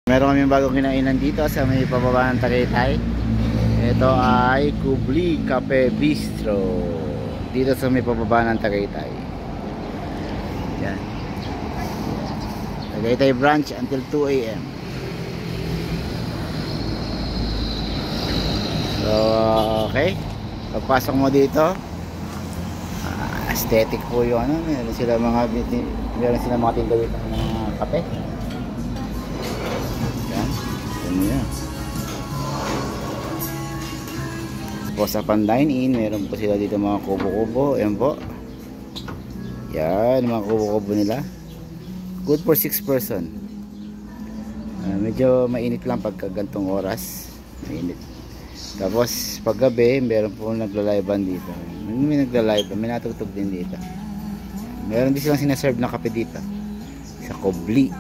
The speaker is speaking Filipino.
Meron kaming bagong kinainan dito sa may pababa ng Tagaytay. Ito ay Kubli Cafe Bistro. Dito sa may pababa ng Tagaytay. Yan. Tagaytay branch until 2 AM. So, okay. Pagpasok mo dito, aesthetic po yung ano. Meron sila mga tinda dito ng mga kape. Yan. Po sa pan-dine-in, meron po sila dito mga kubo-kubo. Ayan po. Yan, mga kubo-kubo nila. Good for 6 person. Medyo mainit lang pagka gantong oras. Mainit. Tapos paggabi, meron po nagla-livean dito. May nagla-live, may natugtog din dito. Meron din silang sinaserve na kape dito sa Kubli.